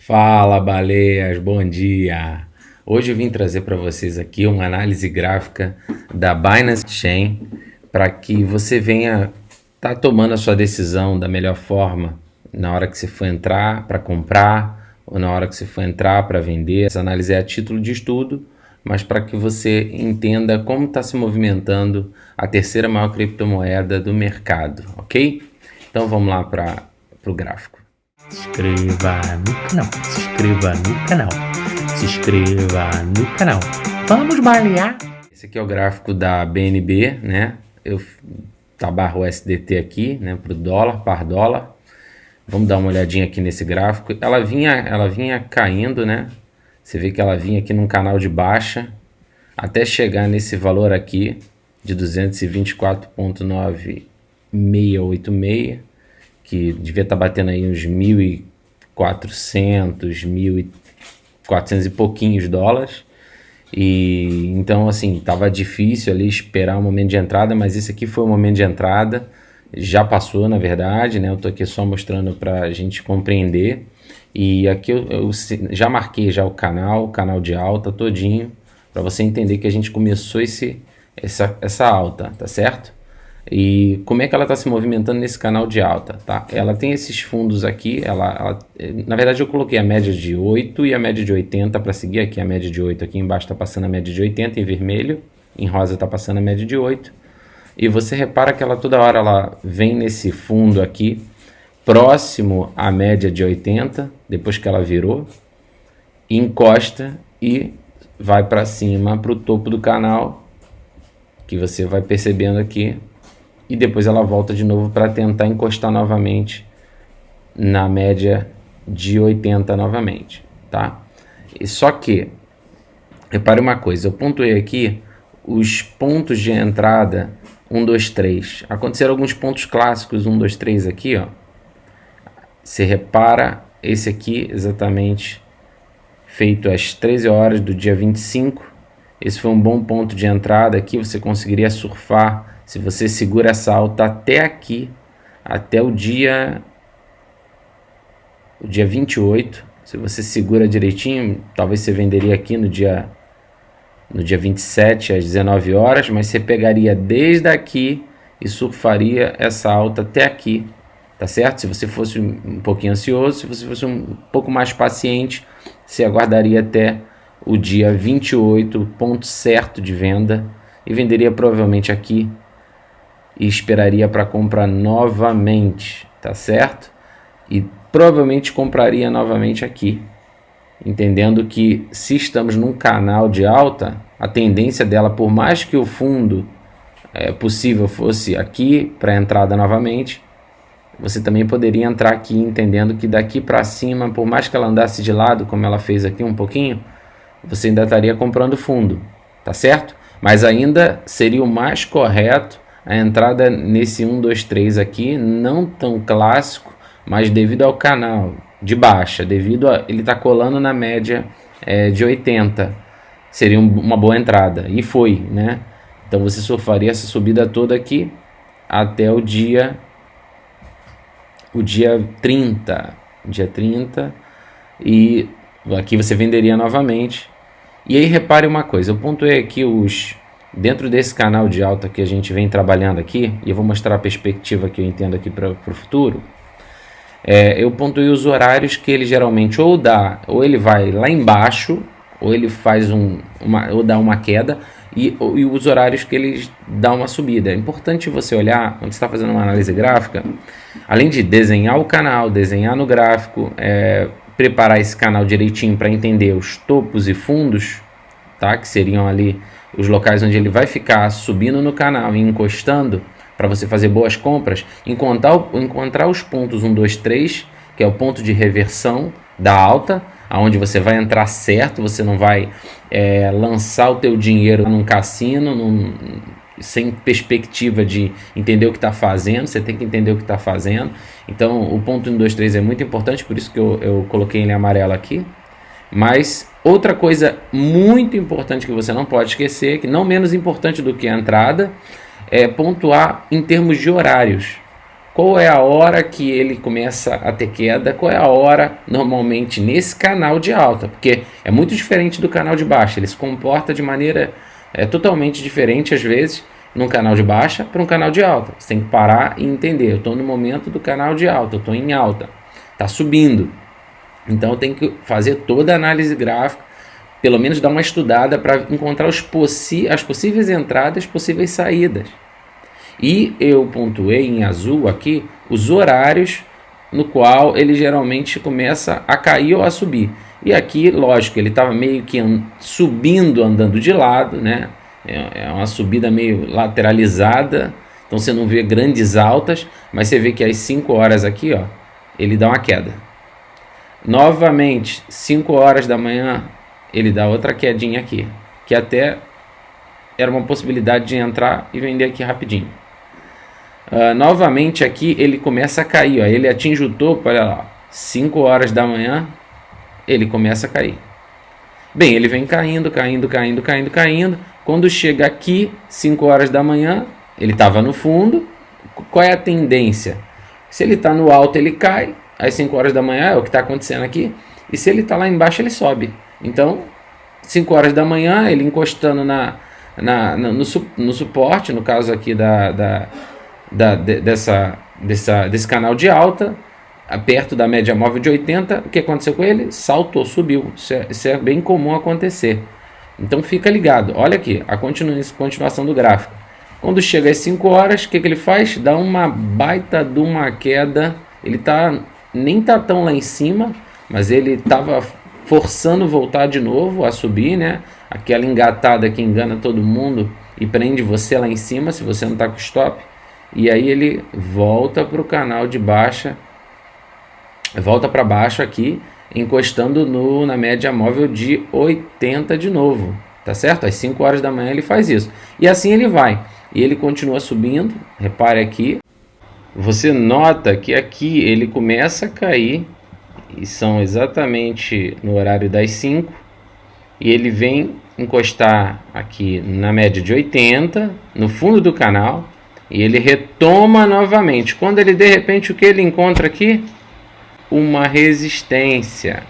Fala, baleias, bom dia! Hoje eu vim trazer para vocês aqui uma análise gráfica da Binance Chain para que você venha tomando a sua decisão da melhor forma na hora que você for entrar para comprar ou na hora que você for entrar para vender. Essa análise é a título de estudo, mas para que você entenda como está se movimentando a terceira maior criptomoeda do mercado, ok? Então vamos lá para o gráfico. Se inscreva no canal, se inscreva no canal, se inscreva no canal. Vamos balear! Esse aqui é o gráfico da BNB, né? Tá barra USDT aqui, né? Para o dólar, par dólar. Vamos dar uma olhadinha aqui nesse gráfico. Ela vinha caindo, né? Você vê que ela vinha aqui num canal de baixa até chegar nesse valor aqui de 224,9686, que devia estar batendo aí uns 1.400, 1.400 e pouquinhos dólares. E então assim, tava difícil ali esperar o momento de entrada, mas esse aqui foi o momento de entrada. Já passou, na verdade, né? Eu tô aqui só mostrando para a gente compreender. E aqui eu já marquei já o canal de alta todinho, para você entender que a gente começou essa alta, tá certo? E como é que ela está se movimentando nesse canal de alta, tá? Ela tem esses fundos aqui, na verdade eu coloquei a média de 8 e a média de 80 para seguir aqui. A média de 8 aqui embaixo está passando a média de 80 em vermelho, em rosa está passando a média de 8. E você repara que ela toda hora ela vem nesse fundo aqui, próximo à média de 80, depois que ela virou, encosta e vai para cima, para o topo do canal, que você vai percebendo aqui. E depois ela volta de novo para tentar encostar novamente na média de 80 novamente, tá? E só que, repare uma coisa, eu pontuei aqui os pontos de entrada 1, 2, 3. Aconteceram alguns pontos clássicos 1, 2, 3 aqui, ó. Você repara esse aqui exatamente feito às 13 horas do dia 25. Esse foi um bom ponto de entrada aqui, você conseguiria surfar se você segura essa alta até aqui, até o dia 28, se você segura direitinho, talvez você venderia aqui no dia 27 às 19 horas, mas você pegaria desde aqui e surfaria essa alta até aqui, tá certo? Se você fosse um pouquinho ansioso, se você fosse um pouco mais paciente, você aguardaria até o dia 28, ponto certo de venda, e venderia provavelmente aqui e esperaria para comprar novamente, tá certo? E provavelmente compraria novamente aqui, entendendo que se estamos num canal de alta, a tendência dela, por mais que o fundo possível fosse aqui para entrada novamente, você também poderia entrar aqui entendendo que daqui para cima, por mais que ela andasse de lado, como ela fez aqui um pouquinho, você ainda estaria comprando fundo, tá certo? Mas ainda seria o mais correto a entrada nesse 1, 2, 3 aqui, não tão clássico, mas devido ao canal de baixa, ele tá colando na média de 80, seria uma boa entrada, e foi, né? Então você surfaria essa subida toda aqui até o dia 30, e aqui você venderia novamente. E aí repare uma coisa, eu pontuei aqui dentro desse canal de alta que a gente vem trabalhando aqui, e eu vou mostrar a perspectiva que eu entendo aqui para o futuro. Eu pontuei os horários que ele geralmente ou ele vai lá embaixo, ou ele faz ou dá uma queda, e os horários que ele dá uma subida. É importante você olhar, quando você está fazendo uma análise gráfica, além de desenhar o canal, desenhar no gráfico, preparar esse canal direitinho para entender os topos e fundos, tá? Que seriam ali os locais onde ele vai ficar subindo no canal e encostando para você fazer boas compras, encontrar os pontos 1, 2, 3, que é o ponto de reversão da alta, aonde você vai entrar certo, você não vai lançar o teu dinheiro num cassino, sem perspectiva de entender o que está fazendo, você tem que entender o que está fazendo. Então o ponto 1, 2, 3 é muito importante, por isso que eu coloquei ele amarelo aqui. Mas outra coisa muito importante que você não pode esquecer, que não menos importante do que a entrada, é pontuar em termos de horários. qual é a hora que ele começa a ter queda, qual é a hora normalmente nesse canal de alta, porque é muito diferente do canal de baixa, ele se comporta de maneira totalmente diferente às vezes, num canal de baixa para um canal de alta. Você tem que parar e entender, eu estou no momento do canal de alta, eu estou em alta, está subindo, então eu tenho que fazer toda a análise gráfica, pelo menos dar uma estudada para encontrar as possíveis entradas, possíveis saídas. E eu pontuei em azul aqui os horários no qual ele geralmente começa a cair ou a subir. E aqui, lógico, ele estava meio que subindo, andando de lado, né? É uma subida meio lateralizada, então você não vê grandes altas, mas você vê que às 5 horas aqui, ó, ele dá uma queda. Novamente, 5 horas da manhã, ele dá outra quedinha aqui, que até era uma possibilidade de entrar e vender aqui rapidinho. Novamente aqui ele começa a cair, ó, ele atinge o topo, olha lá, 5 horas da manhã, ele começa a cair. Bem, ele vem caindo, quando chega aqui, 5 horas da manhã, ele estava no fundo, qual é a tendência? Se ele está no alto, ele cai, às 5 horas da manhã, é o que está acontecendo aqui, e se ele está lá embaixo, ele sobe. Então, 5 horas da manhã, ele encostando no suporte, no caso aqui desse canal de alta, perto da média móvel de 80, o que aconteceu com ele? Saltou, subiu. Isso é bem comum acontecer. Então fica ligado. Olha aqui, a continuação do gráfico. Quando chega às 5 horas, o que ele faz? Dá uma baita de uma queda. Ele nem tá tão lá em cima, mas ele estava forçando voltar de novo a subir, né? Aquela engatada que engana todo mundo e prende você lá em cima, se você não está com stop. E aí ele volta para o canal de baixa, volta para baixo aqui, encostando na média móvel de 80 de novo, tá certo? Às 5 horas da manhã ele faz isso. E assim ele vai. E ele continua subindo, repare aqui. Você nota que aqui ele começa a cair, e são exatamente no horário das 5, e ele vem encostar aqui na média de 80, no fundo do canal, e ele retoma novamente. Quando ele, de repente, o que ele encontra aqui? Uma resistência.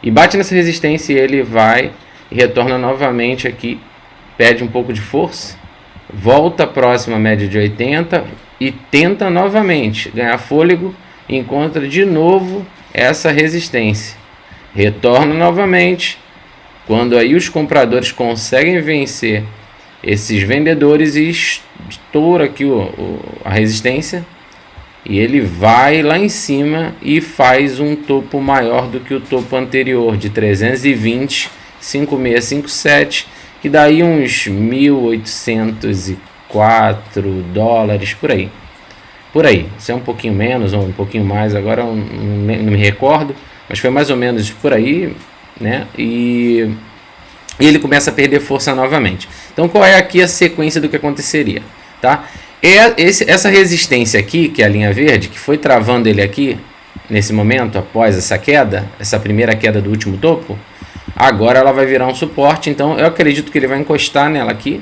E bate nessa resistência e ele vai e retorna novamente aqui, perde um pouco de força, volta próxima à média de 80 e tenta novamente ganhar fôlego, e encontra de novo essa resistência. Retorna novamente. Quando aí os compradores conseguem vencer esses vendedores e estoura aqui a resistência, e ele vai lá em cima e faz um topo maior do que o topo anterior de 320, 5657, que daí uns 1.804 dólares por aí. Se é um pouquinho menos ou um pouquinho mais, agora eu não me recordo, mas foi mais ou menos por aí, né? E ele começa a perder força novamente. Então qual é aqui a sequência do que aconteceria, tá? Essa resistência aqui, que é a linha verde, que foi travando ele aqui nesse momento, após essa queda, essa primeira queda do último topo, agora ela vai virar um suporte. Então eu acredito que ele vai encostar nela aqui,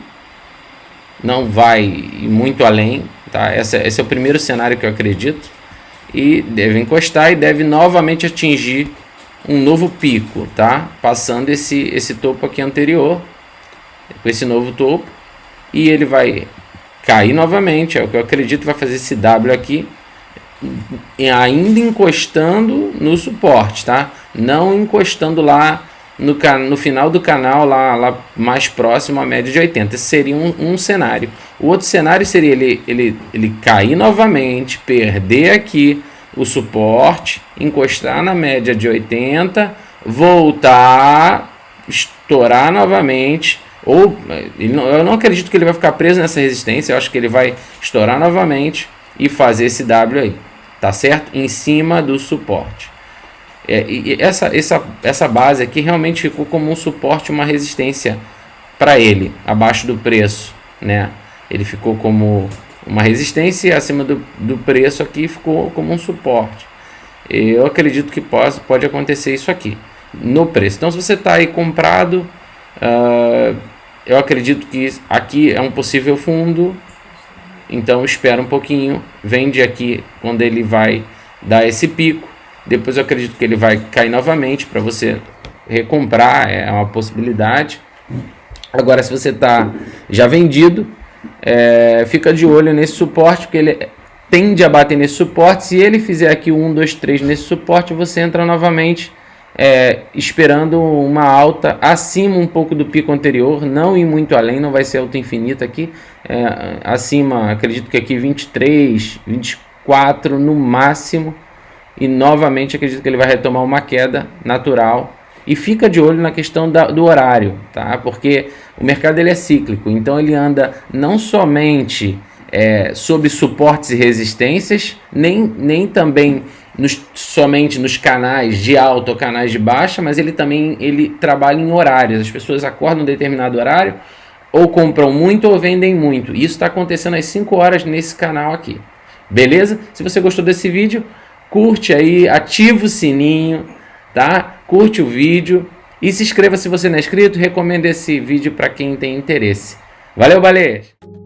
não vai ir muito além, tá? Esse é o primeiro cenário que eu acredito, e deve encostar e deve novamente atingir um novo pico, tá? Passando esse topo aqui anterior, com esse novo topo, e ele vai cair novamente, é o que eu acredito, vai fazer esse W aqui, ainda encostando no suporte, tá? Não encostando lá no final do canal, lá mais próximo à média de 80. Esse seria um cenário. O outro cenário seria ele cair novamente, perder aqui o suporte, encostar na média de 80, voltar, estourar novamente, ou eu não acredito que ele vai ficar preso nessa resistência, eu acho que ele vai estourar novamente e fazer esse W aí, tá certo? Em cima do suporte. E essa base aqui realmente ficou como um suporte, uma resistência para ele, abaixo do preço, né? Ele ficou como uma resistência, e acima do preço aqui ficou como um suporte. Eu acredito que pode acontecer isso aqui no preço. Então, se você está aí comprado, eu acredito que aqui é um possível fundo, Então espera um pouquinho, vende aqui quando ele vai dar esse pico. Depois eu acredito que ele vai cair novamente para você recomprar, é uma possibilidade. Agora, se você está já vendido, fica de olho nesse suporte, porque ele tende a bater nesse suporte. Se ele fizer aqui 1, 2, 3 nesse suporte, você entra novamente esperando uma alta acima um pouco do pico anterior, não ir muito além, não vai ser alta infinita aqui, acima, acredito que aqui 23, 24 no máximo, e novamente acredito que ele vai retomar uma queda natural. E fica de olho na questão do horário, tá? Porque o mercado ele é cíclico, então ele anda não somente sob suportes e resistências, nem também somente nos canais de alta ou canais de baixa, mas ele trabalha em horários. As pessoas acordam em um determinado horário, ou compram muito ou vendem muito. Isso está acontecendo às 5 horas nesse canal aqui. Beleza? Se você gostou desse vídeo, curte aí, ativa o sininho, tá? Curte o vídeo e se inscreva se você não é inscrito. Recomendo esse vídeo para quem tem interesse. Valeu, baleias!